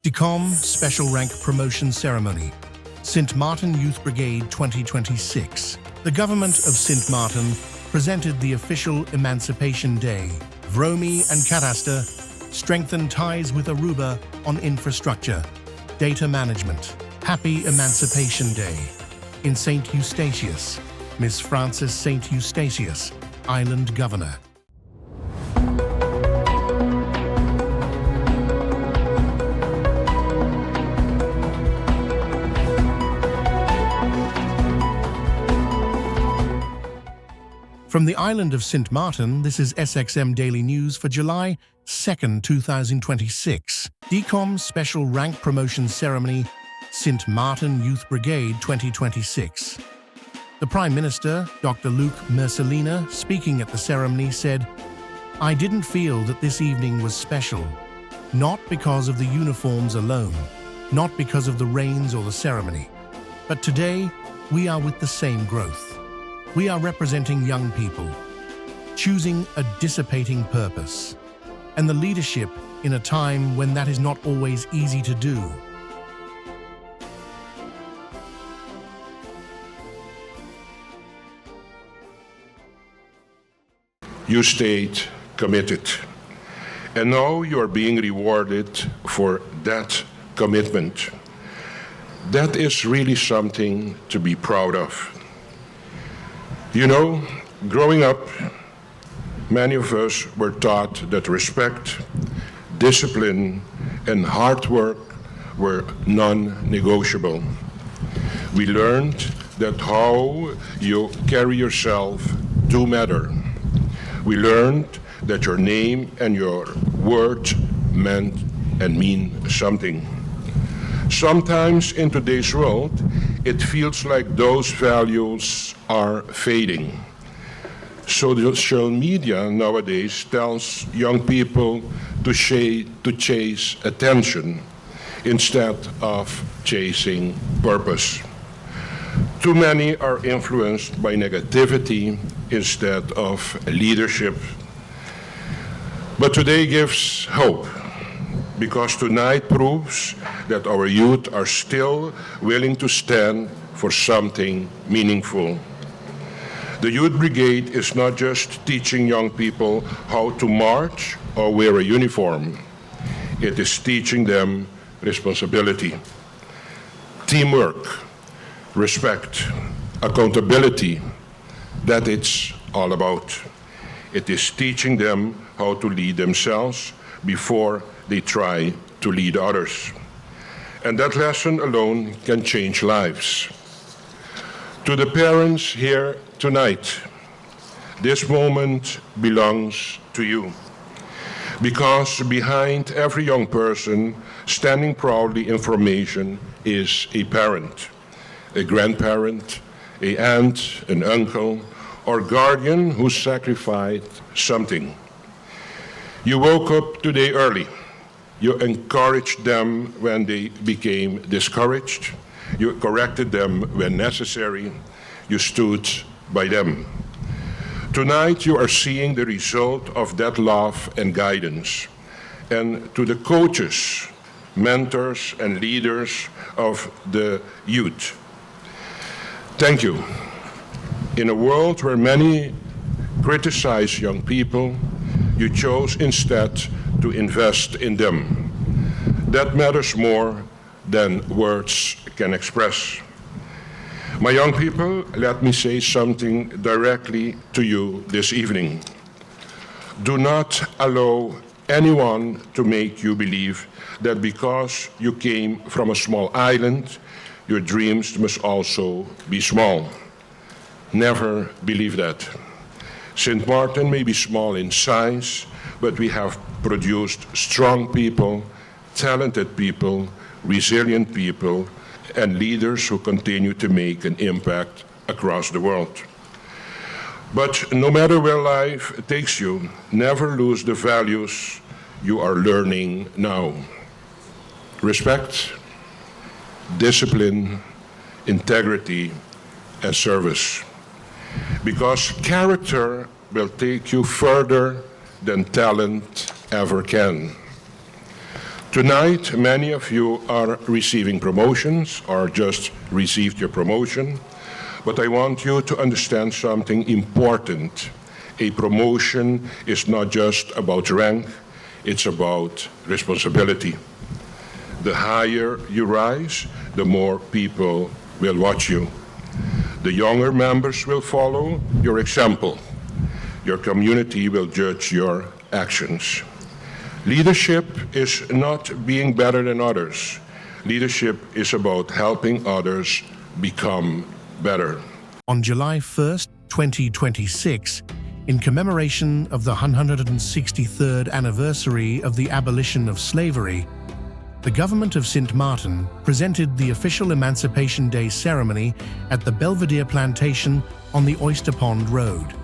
DECOM Special Rank Promotion Ceremony, St. Martin Youth Brigade 2026. The government of St. Martin presented the official Emancipation Day. Vromi and Cadastre strengthen ties with Aruba on infrastructure, data management. Happy Emancipation Day. In St. Eustatius, Miss Frances St. Eustatius, Island Governor. From the island of St. Martin, this is SXM Daily News for July 2nd, 2026. DECOM Special Rank Promotion Ceremony, St. Martin Youth Brigade 2026. The Prime Minister, Dr. Luc Mercelina, speaking at the ceremony, said, "I didn't feel that this evening was special, not because of the uniforms alone, not because of the reins or the ceremony, but today we are with the same growth. We are representing young people, choosing a dissipating purpose, and the leadership in a time when that is not always easy to do." You stayed committed, and now you are being rewarded for that commitment. That is really something to be proud of. You know, growing up, many of us were taught that respect, discipline, and hard work were non-negotiable. We learned that how you carry yourself do matter. We learned that your name and your word meant and mean something. Sometimes in today's world, it feels like those values are fading. Social media nowadays tells young people to chase attention instead of chasing purpose. Too many are influenced by negativity instead of leadership. But today gives hope, because tonight proves that our youth are still willing to stand for something meaningful. The Youth Brigade is not just teaching young people how to march or wear a uniform. It is teaching them responsibility, teamwork, respect, accountability. That it's all about. It is teaching them how to lead themselves before they try to lead others. And that lesson alone can change lives. To the parents here tonight, this moment belongs to you. Because behind every young person standing proudly in formation is a parent, a grandparent, an aunt, an uncle, or guardian who sacrificed something. You woke up today early. You encouraged them when they became discouraged. You corrected them when necessary. You stood by them. Tonight you are seeing the result of that love and guidance. And to the coaches, mentors, and leaders of the youth, thank you. In a world where many criticize young people, you chose instead to invest in them. That matters more than words can express. My young people, let me say something directly to you this evening. Do not allow anyone to make you believe that because you came from a small island, your dreams must also be small. Never believe that. St. Martin may be small in size, but we have produced strong people, talented people, resilient people, and leaders who continue to make an impact across the world. But no matter where life takes you, never lose the values you are learning now. Respect, discipline, integrity, and service. Because character will take you further than talent ever can. Tonight, many of you are receiving promotions or just received your promotion, but I want you to understand something important. A promotion is not just about rank, it's about responsibility. The higher you rise, the more people will watch you. The younger members will follow your example. Your community will judge your actions. Leadership is not being better than others. Leadership is about helping others become better. On July 1st, 2026, in commemoration of the 163rd anniversary of the abolition of slavery, the government of Sint Maarten presented the official Emancipation Day ceremony at the Belvedere Plantation on the Oyster Pond Road.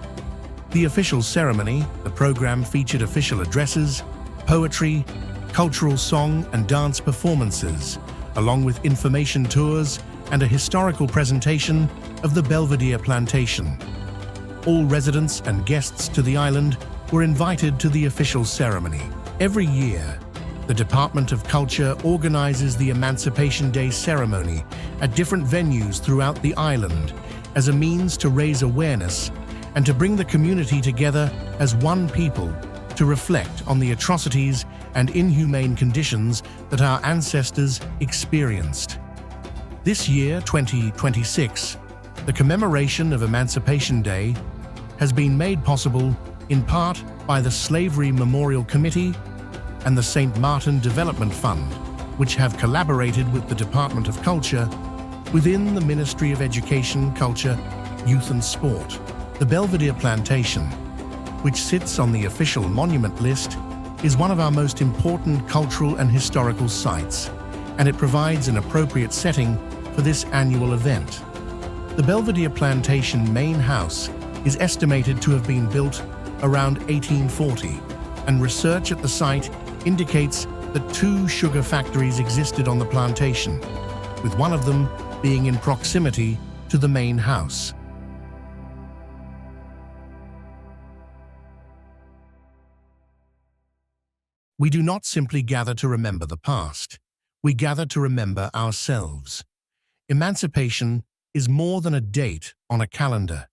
The official ceremony, the program featured official addresses, poetry, cultural song and dance performances, along with information tours and a historical presentation of the Belvedere Plantation. All residents and guests to the island were invited to the official ceremony. Every year, the Department of Culture organizes the Emancipation Day ceremony at different venues throughout the island as a means to raise awareness and to bring the community together as one people to reflect on the atrocities and inhumane conditions that our ancestors experienced. This year, 2026, the commemoration of Emancipation Day has been made possible in part by the Slavery Memorial Committee and the St. Maarten Development Fund, which have collaborated with the Department of Culture within the Ministry of Education, Culture, Youth and Sport. The Belvedere Plantation, which sits on the official monument list, is one of our most important cultural and historical sites, and it provides an appropriate setting for this annual event. The Belvedere Plantation main house is estimated to have been built around 1840, and research at the site indicates that 2 sugar factories existed on the plantation, with one of them being in proximity to the main house. We do not simply gather to remember the past. We gather to remember ourselves. Emancipation is more than a date on a calendar.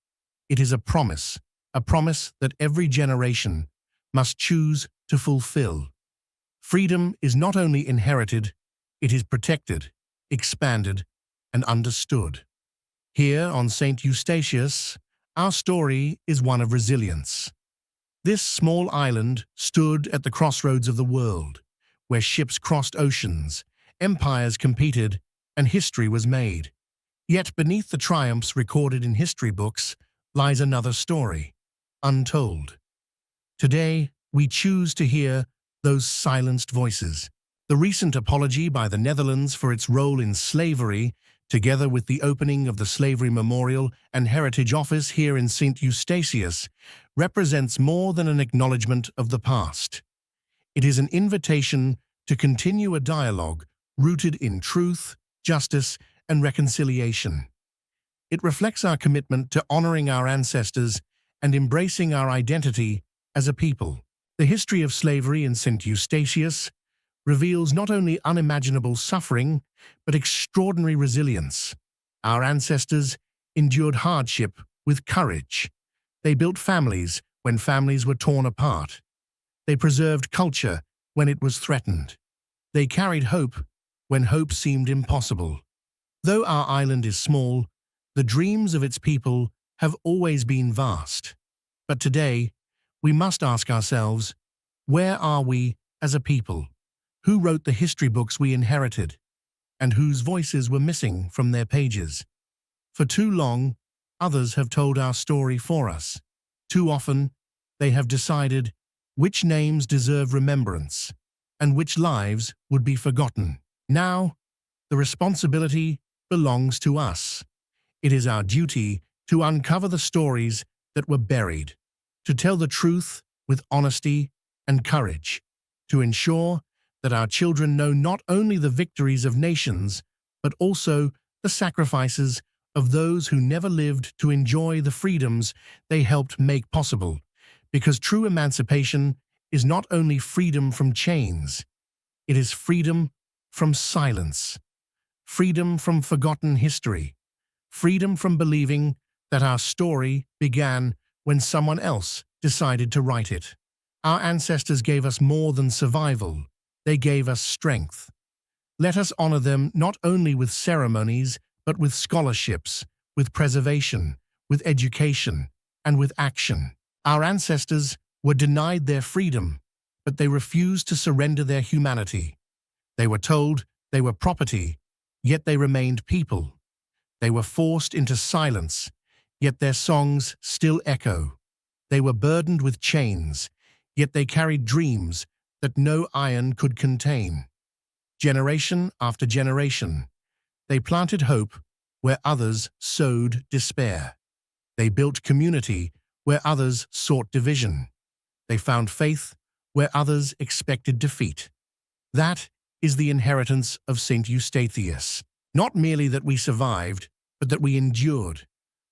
It is a promise that every generation must choose to fulfill. Freedom is not only inherited, it is protected, expanded, and understood. Here on St. Eustatius, our story is one of resilience. This small island stood at the crossroads of the world, where ships crossed oceans, empires competed, and history was made. Yet beneath the triumphs recorded in history books lies another story, untold. Today, we choose to hear those silenced voices. The recent apology by the Netherlands for its role in slavery, together with the opening of the Slavery Memorial and Heritage Office here in St. Eustatius, represents more than an acknowledgement of the past. It is an invitation to continue a dialogue rooted in truth, justice, and reconciliation. It reflects our commitment to honoring our ancestors and embracing our identity as a people. The history of slavery in St. Eustatius reveals not only unimaginable suffering, but extraordinary resilience. Our ancestors endured hardship with courage. They built families when families were torn apart. They preserved culture when it was threatened. They carried hope when hope seemed impossible. Though our island is small, the dreams of its people have always been vast. But today, we must ask ourselves, where are we as a people? Who wrote the history books we inherited, and whose voices were missing from their pages? For too long, others have told our story for us. Too often, they have decided which names deserve remembrance and which lives would be forgotten. Now, the responsibility belongs to us. It is our duty to uncover the stories that were buried, to tell the truth with honesty and courage, to ensure that our children know not only the victories of nations, but also the sacrifices of those who never lived to enjoy the freedoms they helped make possible. Because true emancipation is not only freedom from chains, It is freedom from silence, freedom from forgotten history, freedom from believing that our story began when someone else decided to write it. Our ancestors gave us more than survival, they gave us strength. Let us honor them not only with ceremonies, but with scholarships, with preservation, with education, and with action. Our ancestors were denied their freedom, but they refused to surrender their humanity. They were told they were property, yet they remained people. They were forced into silence, yet their songs still echo. They were burdened with chains, yet they carried dreams that no iron could contain. Generation after generation, they planted hope where others sowed despair. They built community where others sought division. They found faith where others expected defeat. That is the inheritance of Saint Eustathius. Not merely that we survived, but that we endured.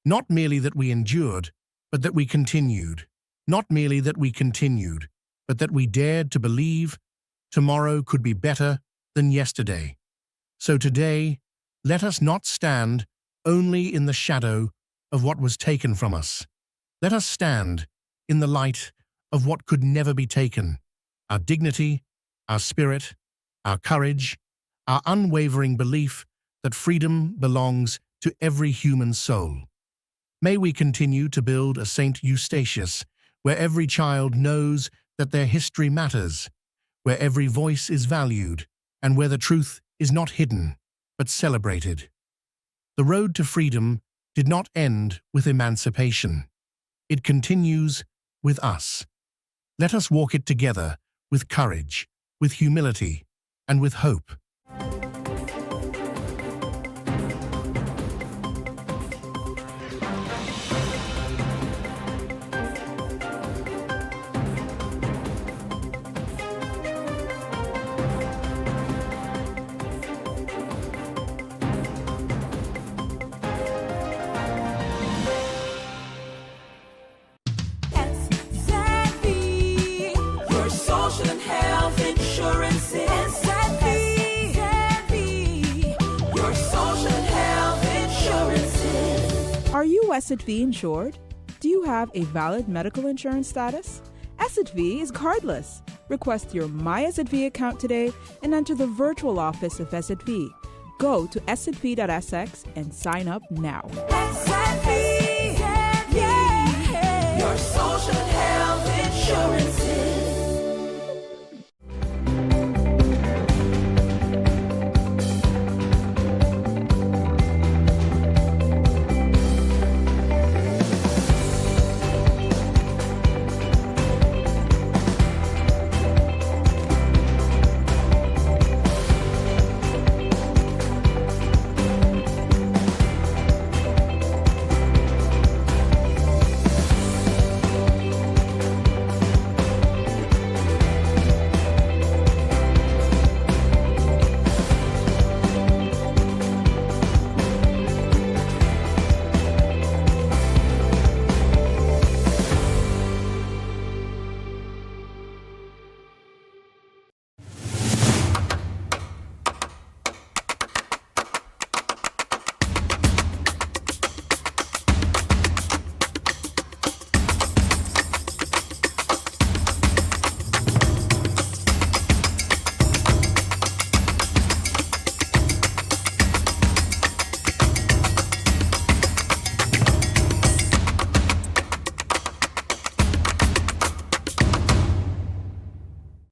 Not merely that we endured, but that we continued. Not merely that we continued, but that we dared to believe tomorrow could be better than yesterday. So today, let us not stand only in the shadow of what was taken from us. Let us stand in the light of what could never be taken, our dignity, our spirit, our courage, our unwavering belief that freedom belongs to every human soul. May we continue to build a Saint Eustatius where every child knows that their history matters, where every voice is valued, and where the truth is not hidden, but celebrated. The road to freedom did not end with emancipation. It continues with us. Let us walk it together with courage, with humility, and with hope. Are you SXM insured? Do you have a valid medical insurance status? SXM is cardless. Request your My SXM account today and enter the virtual office of SXM. Go to sxv.sx and sign up now. SXM, yeah. Your social and health insurances.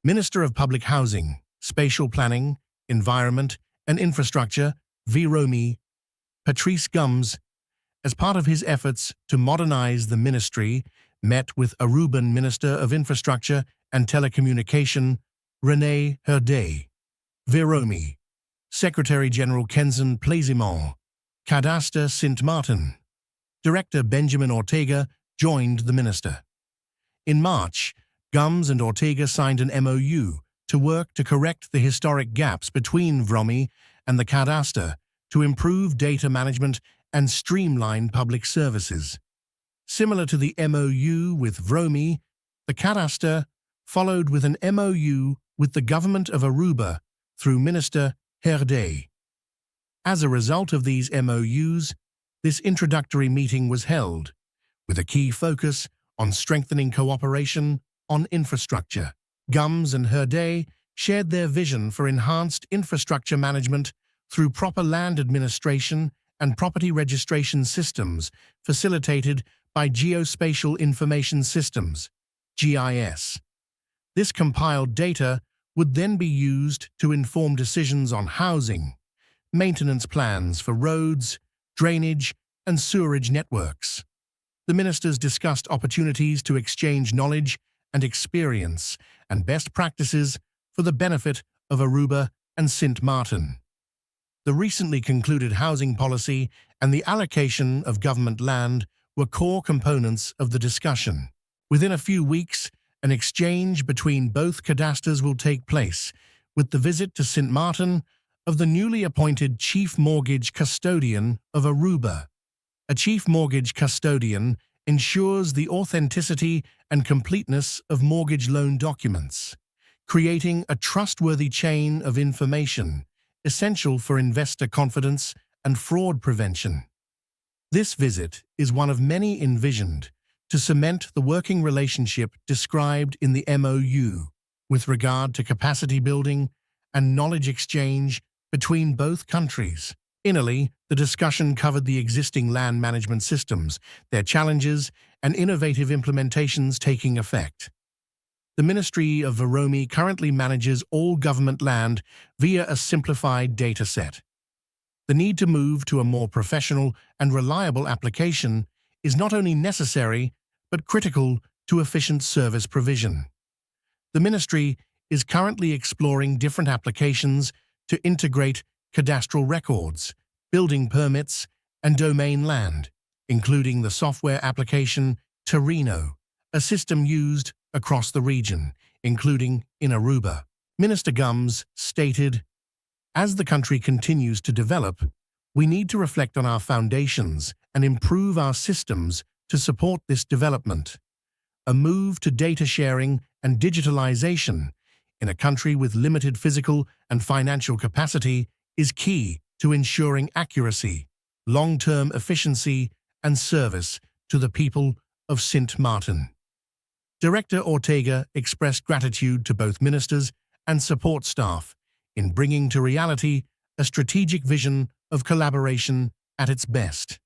Minister of Public Housing, Spatial Planning, Environment and Infrastructure, VROMI, Patrice Gums, as part of his efforts to modernize the ministry, met with Aruban Minister of Infrastructure and Telecommunication, René Herdet. VROMI, Secretary-General Kenzen Plaisimont, Cadastre Sint Maarten. Director Benjamin Ortega joined the minister. In March, Gums and Ortega signed an MOU to work to correct the historic gaps between VROMI and the Cadastre to improve data management and streamline public services. Similar to the MOU with VROMI, the Cadastre followed with an MOU with the government of Aruba through Minister Herde. As a result of these MOUs, this introductory meeting was held, with a key focus on strengthening cooperation on infrastructure. Gums and Herde shared their vision for enhanced infrastructure management through proper land administration and property registration systems facilitated by Geospatial Information Systems, GIS. This compiled data would then be used to inform decisions on housing, maintenance plans for roads, drainage, and sewerage networks. The ministers discussed opportunities to exchange knowledge and experience and best practices for the benefit of Aruba and Sint Maarten. The recently concluded housing policy and the allocation of government land were core components of the discussion. Within a few weeks, an exchange between both cadastres will take place, with the visit to Sint Maarten of the newly appointed Chief Mortgage Custodian of Aruba. A Chief Mortgage Custodian ensures the authenticity and completeness of mortgage loan documents, creating a trustworthy chain of information essential for investor confidence and fraud prevention. This visit is one of many envisioned to cement the working relationship described in the MOU with regard to capacity building and knowledge exchange between both countries. Initially, the discussion covered the existing land management systems, their challenges, and innovative implementations taking effect. The Ministry of Varomi currently manages all government land via a simplified data set. The need to move to a more professional and reliable application is not only necessary, but critical to efficient service provision. The Ministry is currently exploring different applications to integrate cadastral records, building permits, and domain land, including the software application Terreno, a system used across the region, including in Aruba. Minister Gums stated, "As the country continues to develop, we need to reflect on our foundations and improve our systems to support this development. A move to data sharing and digitalization in a country with limited physical and financial capacity is key to ensuring accuracy, long-term efficiency, and service to the people of Sint Maarten." Director Ortega expressed gratitude to both ministers and support staff in bringing to reality a strategic vision of collaboration at its best.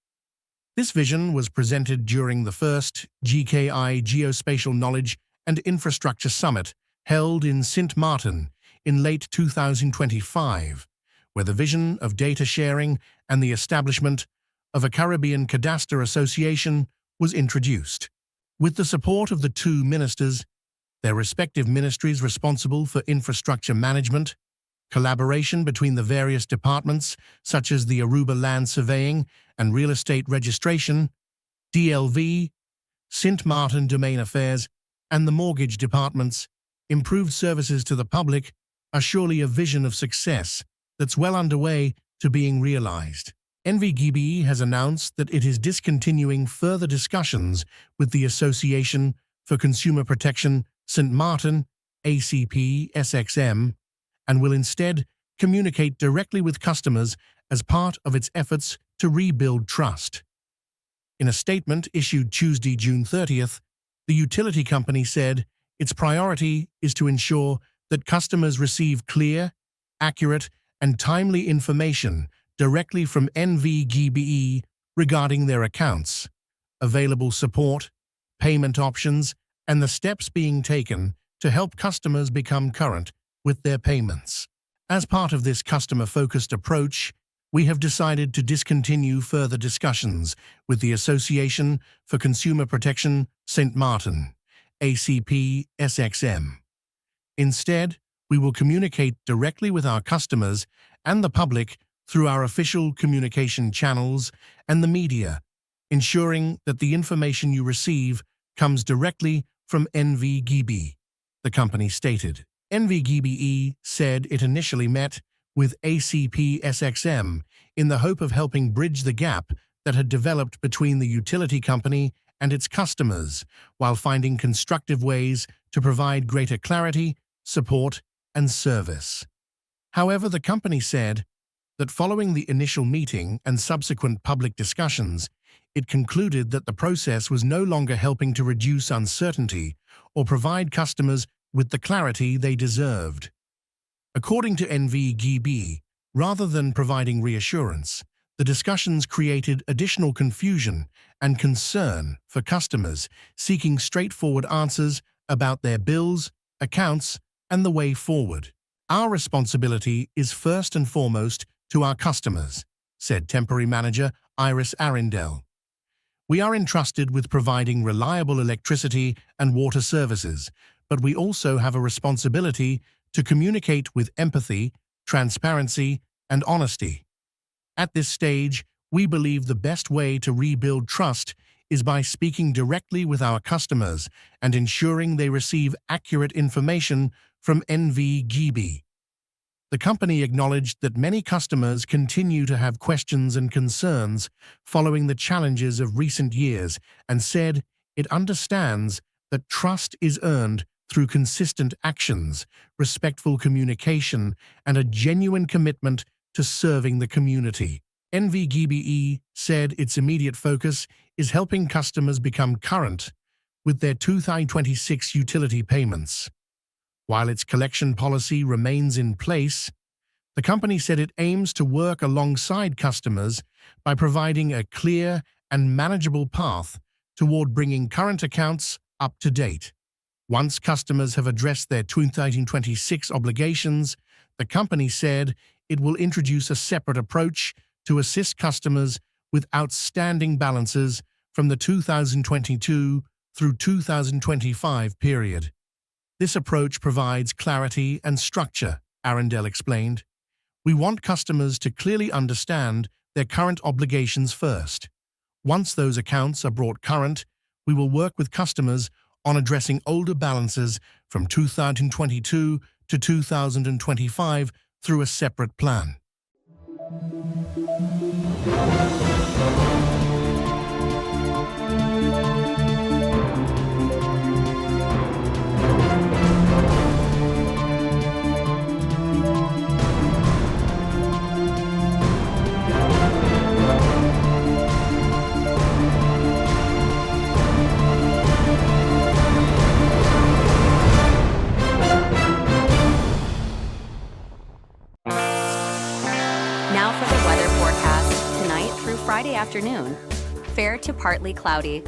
This vision was presented during the first GKI Geospatial Knowledge and Infrastructure Summit held in Sint Maarten in late 2025, where the vision of data sharing and the establishment of a Caribbean Cadastre Association was introduced. With the support of the two ministers, their respective ministries responsible for infrastructure management, collaboration between the various departments such as the Aruba Land Surveying and Real Estate Registration, DLV, Sint Maarten Domain Affairs, and the mortgage departments, improved services to the public are surely a vision of success that's well underway to being realized. NVGBE has announced that it is discontinuing further discussions with the Association for Consumer Protection Sint Maarten, ACP SXM, and will instead communicate directly with customers as part of its efforts to rebuild trust. In a statement issued Tuesday, June 30th, the utility company said its priority is to ensure that customers receive clear, accurate, and timely information directly from NVGBE regarding their accounts, available support, payment options, and the steps being taken to help customers become current with their payments. As part of this customer-focused approach, we have decided to discontinue further discussions with the Association for Consumer Protection Sint Maarten, ACP SXM. Instead, we will communicate directly with our customers and the public through our official communication channels and the media, ensuring that the information you receive comes directly from NVGB, the company stated. NVGBE said it initially met with ACP SXM in the hope of helping bridge the gap that had developed between the utility company and its customers, while finding constructive ways to provide greater clarity, support, and service. However, the company said that following the initial meeting and subsequent public discussions, it concluded that the process was no longer helping to reduce uncertainty or provide customers with the clarity they deserved. According to NVGB, rather than providing reassurance, the discussions created additional confusion and concern for customers seeking straightforward answers about their bills, accounts, and the way forward. Our responsibility is first and foremost to our customers, said Temporary Manager Iris Arindel. We are entrusted with providing reliable electricity and water services, but we also have a responsibility to communicate with empathy, transparency, and honesty. At this stage, we believe the best way to rebuild trust is by speaking directly with our customers and ensuring they receive accurate information from NVGB. The company acknowledged that many customers continue to have questions and concerns following the challenges of recent years and said it understands that trust is earned through consistent actions, respectful communication, and a genuine commitment to serving the community. NVGBE said its immediate focus is helping customers become current with their 2026 utility payments. While its collection policy remains in place, the company said it aims to work alongside customers by providing a clear and manageable path toward bringing current accounts up to date. Once customers have addressed their 2026 obligations, the company said it will introduce a separate approach to assist customers with outstanding balances from the 2022 through 2025 period. This approach provides clarity and structure, Arindel explained. We want customers to clearly understand their current obligations first. Once those accounts are brought current, we will work with customers on addressing older balances from 2022 to 2025 through a separate plan. Now for the weather forecast tonight through Friday afternoon. Fair to partly cloudy.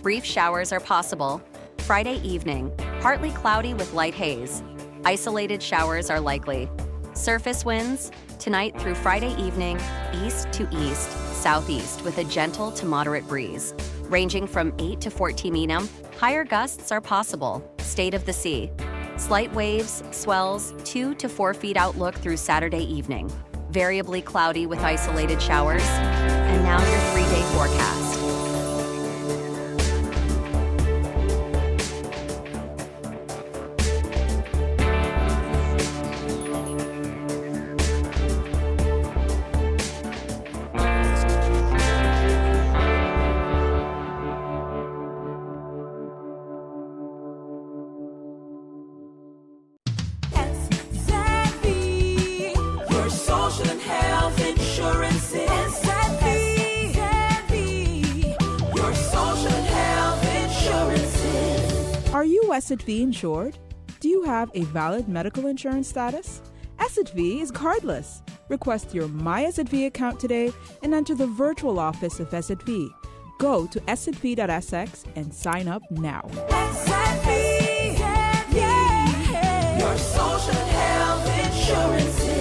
Brief showers are possible. Friday evening, partly cloudy with light haze. Isolated showers are likely. Surface winds tonight through Friday evening, east to east, southeast with a gentle to moderate breeze. Ranging from 8 to 14 m, higher gusts are possible. State of the sea. Slight waves, swells, 2 to 4 feet outlook through Saturday evening. Variably cloudy with isolated showers. And now your 3-day forecast. Your social and health insurance is your social and health insurances. Are you SXM insured? Do you have a valid medical insurance status? SXM is cardless. Request your My SXM account today and enter the virtual office of SXM. Go to sxv.sx and sign up now. Your social and health insurances.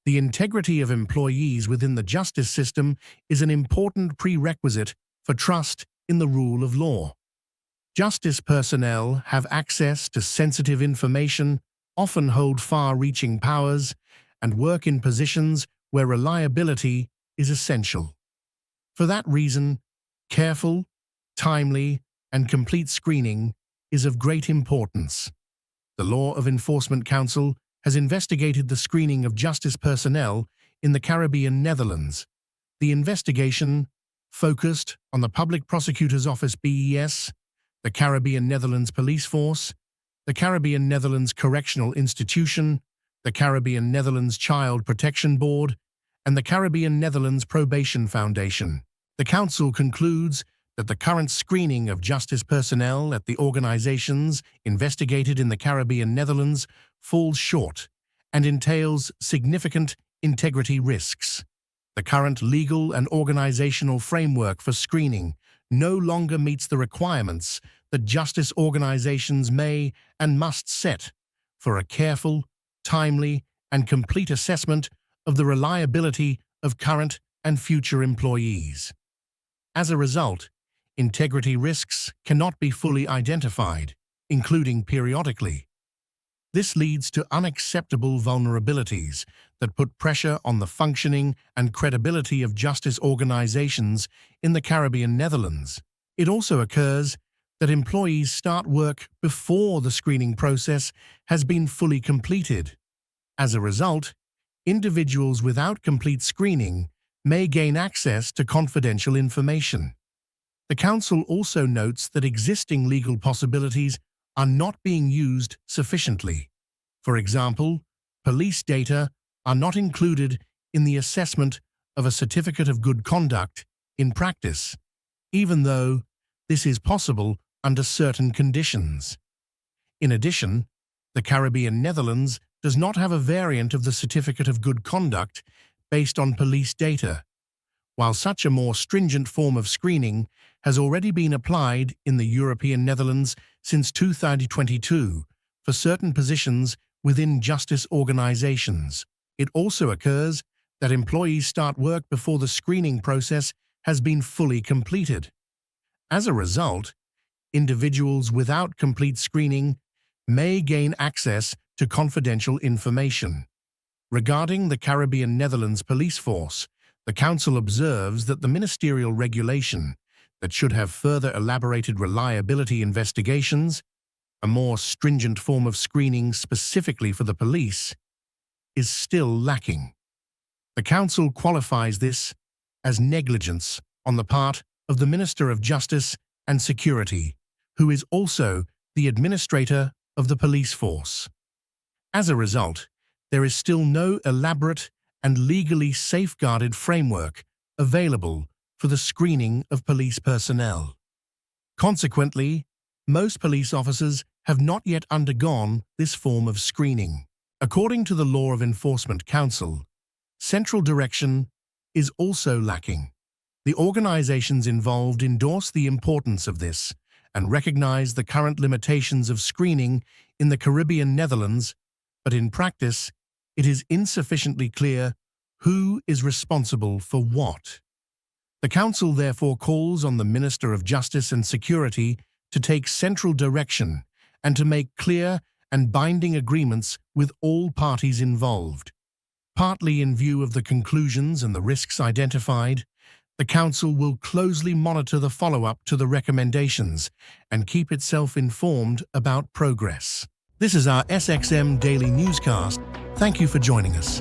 The integrity of employees within the justice system is an important prerequisite for trust in the rule of law. Justice personnel have access to sensitive information, often hold far-reaching powers, and work in positions where reliability is essential. For that reason, careful, timely, and complete screening is of great importance. The Law Enforcement Council has investigated the screening of justice personnel in the Caribbean Netherlands. The investigation focused on the Public Prosecutor's Office (BES), the Caribbean Netherlands Police Force, the Caribbean Netherlands Correctional Institution, the Caribbean Netherlands Child Protection Board, and the Caribbean Netherlands Probation Foundation. The Council concludes that the current screening of justice personnel at the organizations investigated in the Caribbean Netherlands falls short and entails significant integrity risks. The current legal and organizational framework for screening no longer meets the requirements that justice organizations may and must set for a careful, timely, and complete assessment of the reliability of current and future employees. As a result, integrity risks cannot be fully identified, including periodically. This leads to unacceptable vulnerabilities that put pressure on the functioning and credibility of justice organizations in the Caribbean Netherlands. It also occurs that employees start work before the screening process has been fully completed. As a result, individuals without complete screening may gain access to confidential information. The Council also notes that existing legal possibilities are not being used sufficiently. For example, police data are not included in the assessment of a certificate of good conduct in practice, even though this is possible under certain conditions. In addition, the Caribbean Netherlands does not have a variant of the certificate of good conduct based on police data, while such a more stringent form of screening has already been applied in the European Netherlands since 2022 for certain positions within justice organizations. It also occurs that employees start work before the screening process has been fully completed. As a result, individuals without complete screening may gain access to confidential information. Regarding the Caribbean Netherlands Police Force, the Council observes that the ministerial regulation that should have further elaborated reliability investigations, a more stringent form of screening specifically for the police, is still lacking. The Council qualifies this as negligence on the part of the Minister of Justice and Security, who is also the administrator of the police force. As a result, there is still no elaborate and legally safeguarded framework available for the screening of police personnel. Consequently, most police officers have not yet undergone this form of screening. According to the Law Enforcement Council, central direction is also lacking. The organizations involved endorse the importance of this and recognize the current limitations of screening in the Caribbean Netherlands, but in practice, it is insufficiently clear who is responsible for what. The Council therefore calls on the Minister of Justice and Security to take central direction and to make clear and binding agreements with all parties involved. Partly in view of the conclusions and the risks identified, the Council will closely monitor the follow-up to the recommendations and keep itself informed about progress. This is our SXM Daily Newscast. Thank you for joining us.